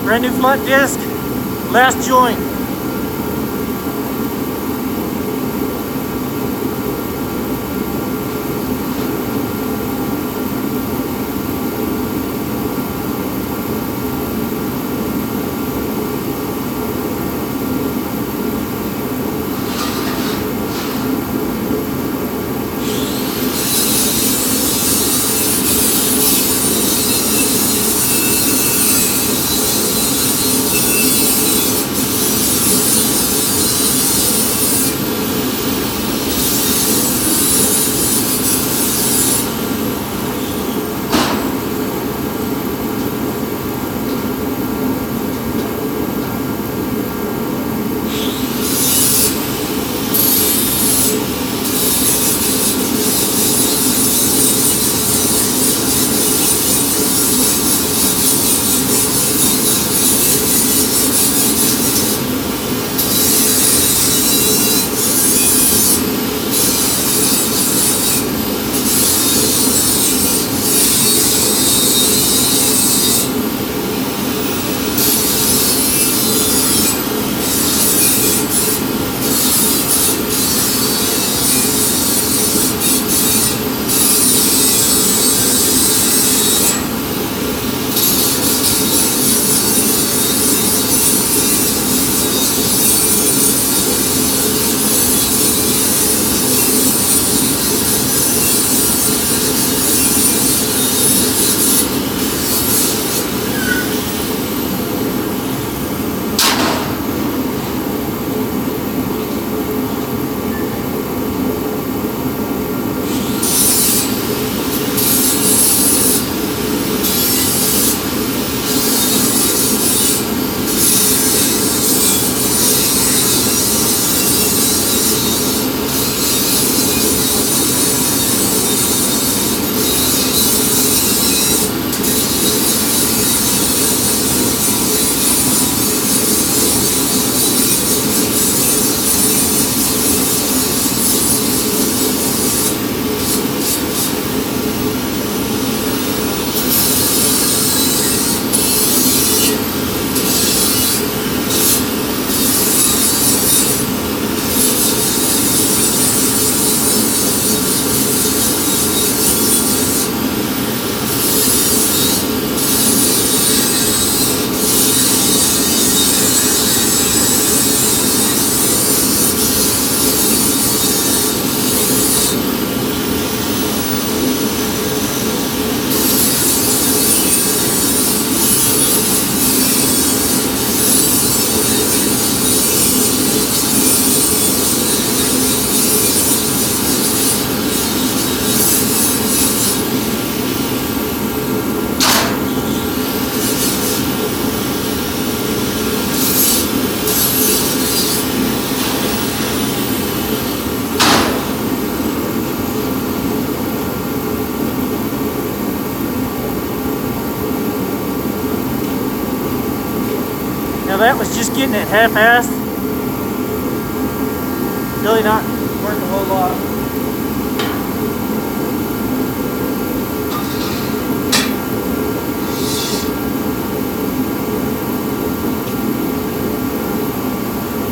Brand new flat disc, last joint. Now that was just getting it half-assed. Really not worth a whole lot.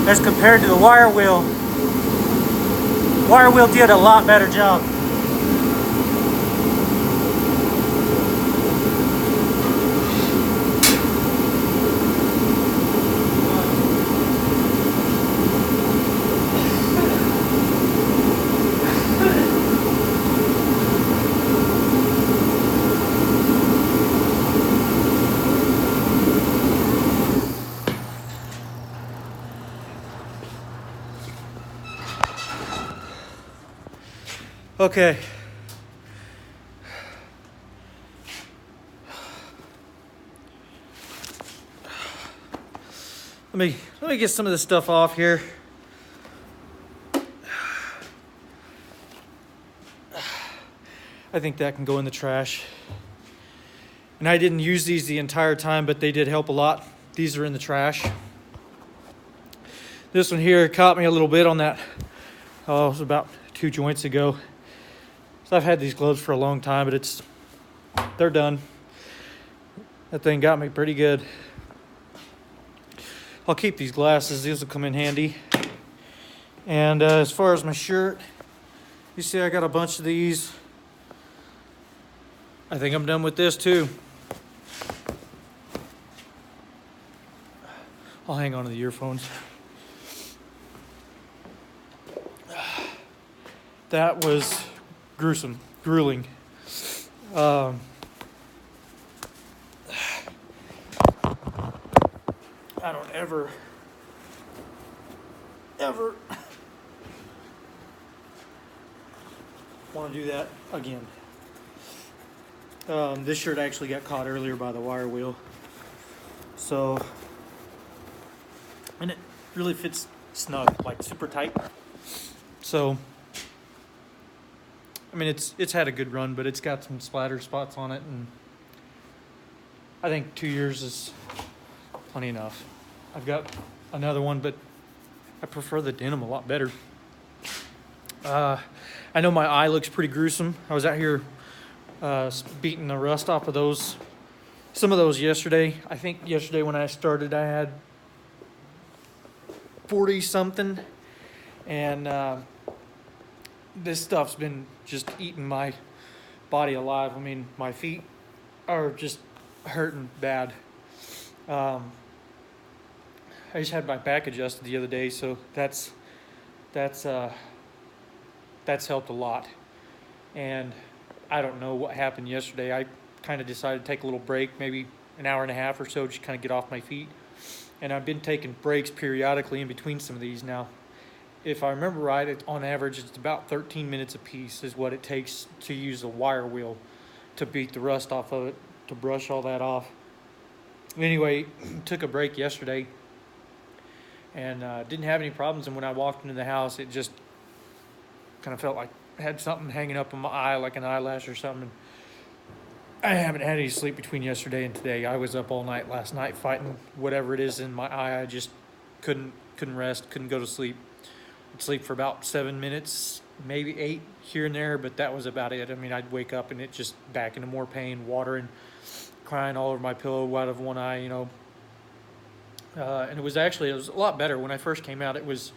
As compared to the wire wheel. Wire wheel did a lot better job. Okay. Let me get some of this stuff off here. I think that can go in the trash. And I didn't use these the entire time, but they did help a lot. These are in the trash. This one here caught me a little bit on that. Oh, it was about 2 joints ago. So I've had these gloves for a long time, but they're done. That thing got me pretty good. I'll keep these glasses. These will come in handy. And as far as my shirt, you see I got a bunch of these. I think I'm done with this too. I'll hang on to the earphones. That was grueling. I don't ever want to do that again. This shirt actually got caught earlier by the wire wheel. So, and it really fits snug, like super tight. So, I mean, it's had a good run, but it's got some splatter spots on it, and I think 2 years is plenty enough. I've got another one, but I prefer the denim a lot better. I know my eye looks pretty gruesome. I was out here beating the rust off of those, some of those yesterday. I think yesterday when I started, I had 40 something, and this stuff's been just eating my body alive. I mean, my feet are just hurting bad. I just had my back adjusted the other day, so that's helped a lot. And I don't know what happened yesterday. I kind of decided to take a little break, maybe an hour and a half or so, just kind of get off my feet. And I've been taking breaks periodically in between some of these now. If I remember right, on average, it's about 13 minutes a piece is what it takes to use a wire wheel to beat the rust off of it, to brush all that off. Anyway, took a break yesterday and didn't have any problems. And when I walked into the house, it just kind of felt like I had something hanging up in my eye, like an eyelash or something. I haven't had any sleep between yesterday and today. I was up all night last night fighting whatever it is in my eye. I just couldn't rest, couldn't go to sleep. I'd sleep for about 7 minutes, maybe 8 here and there, but that was about it. I mean, I'd wake up and it just back into more pain, watering, crying all over my pillow out of one eye, you know. And it was a lot better when I first came out. It was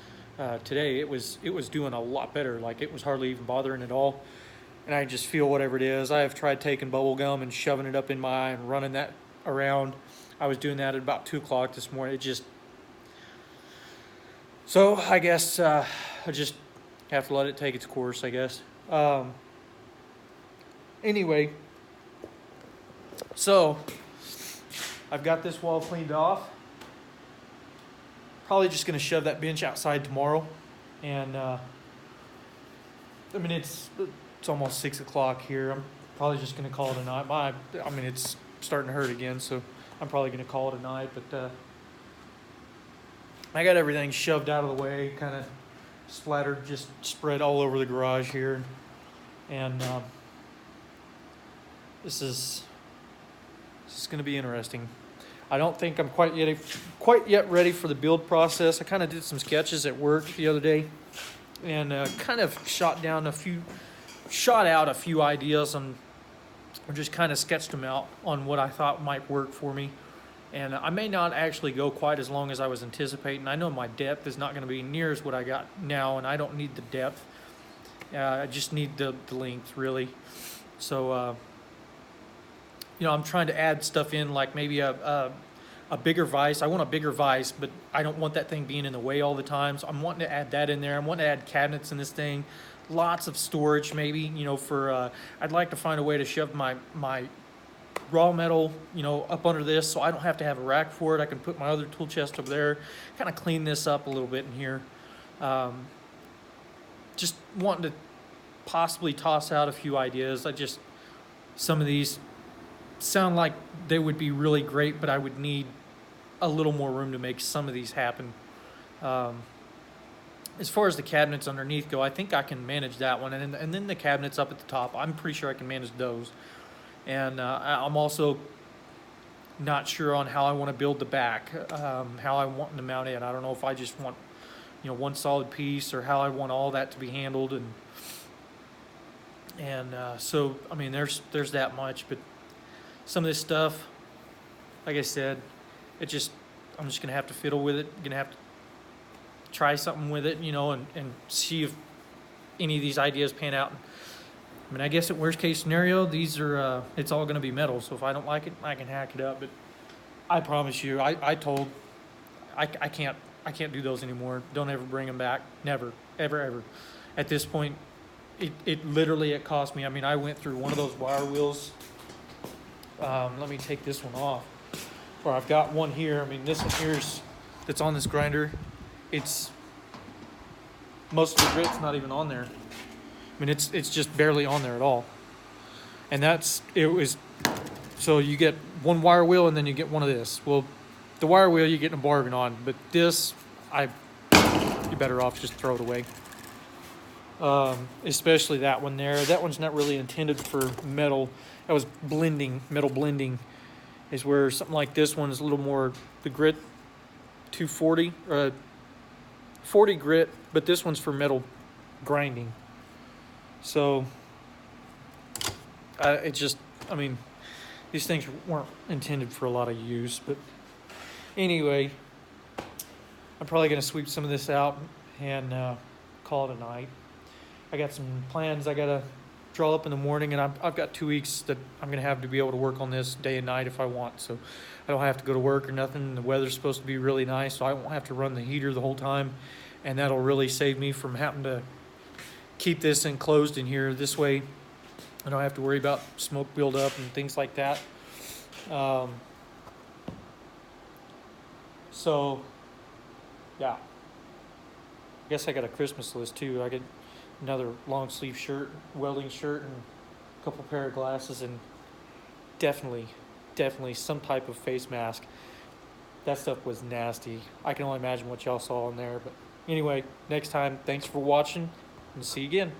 today. It was doing a lot better. Like, it was hardly even bothering at all. And I just feel whatever it is. I have tried taking bubble gum and shoving it up in my eye and running that around. I was doing that at about 2 o'clock this morning. So I guess I just have to let it take its course, I guess. Anyway, so I've got this wall cleaned off. Probably just going to shove that bench outside tomorrow. And, I mean, it's almost 6 o'clock here. I'm probably just going to call it a night. I mean, it's starting to hurt again, so I'm probably going to call it a night. But I got everything shoved out of the way, kind of splattered, just spread all over the garage here. And this is going to be interesting. I don't think I'm quite yet ready for the build process. I kind of did some sketches at work the other day, and kind of shot out a few ideas and just kind of sketched them out on what I thought might work for me. And I may not actually go quite as long as I was anticipating. I know my depth is not going to be near as what I got now, and I don't need the depth. I just need the length, really. So, I'm trying to add stuff in, like maybe a bigger vise. I want a bigger vise, but I don't want that thing being in the way all the time. So I'm wanting to add that in there. I'm wanting to add cabinets in this thing. Lots of storage, maybe, for, I'd like to find a way to shove my raw metal, up under this, so I don't have to have a rack for it. I can put my other tool chest over there, kind of clean this up a little bit in here. Just wanting to possibly toss out a few ideas. Some of these sound like they would be really great, but I would need a little more room to make some of these happen. As far as the cabinets underneath go, I think I can manage that one, and then the cabinets up at the top, I'm pretty sure I can manage those. And I'm also not sure on how I want to build the back, how I want to mount it. I don't know if I just want, one solid piece, or how I want all that to be handled. And so, I mean, there's that much. But some of this stuff, like I said, I'm just gonna have to fiddle with it. Gonna have to try something with it, and see if any of these ideas pan out. I mean, I guess at worst case scenario, these are it's all gonna be metal. So if I don't like it, I can hack it up. But I promise you, I can't do those anymore. Don't ever bring them back. Never, ever, ever. At this point, it literally cost me. I mean, I went through one of those wire wheels. Let me take this one off. Or I've got one here. I mean, this one here's that's on this grinder. It's most of the grit's not even on there. I mean, it's just barely on there at all. And so you get one wire wheel and then you get one of this. Well, the wire wheel you get in a bargain on, but this, you're better off just throw it away. Especially that one there. That one's not really intended for metal. That was metal blending is where something like this one is a little more, the grit 240, 40 grit, but this one's for metal grinding. So, these things weren't intended for a lot of use, but anyway, I'm probably going to sweep some of this out and call it a night. I got some plans I got to draw up in the morning, and I've got 2 weeks that I'm going to have to be able to work on this day and night if I want, so I don't have to go to work or nothing. The weather's supposed to be really nice, so I won't have to run the heater the whole time, and that'll really save me from having to keep this enclosed in here. This way I don't have to worry about smoke buildup and things like that. So yeah, I guess I got a Christmas list too. I get another long sleeve shirt, welding shirt, and a couple pair of glasses, and definitely some type of face mask. That stuff was nasty. I can only imagine what y'all saw in there. But anyway, next time, thanks for watching, and see you again.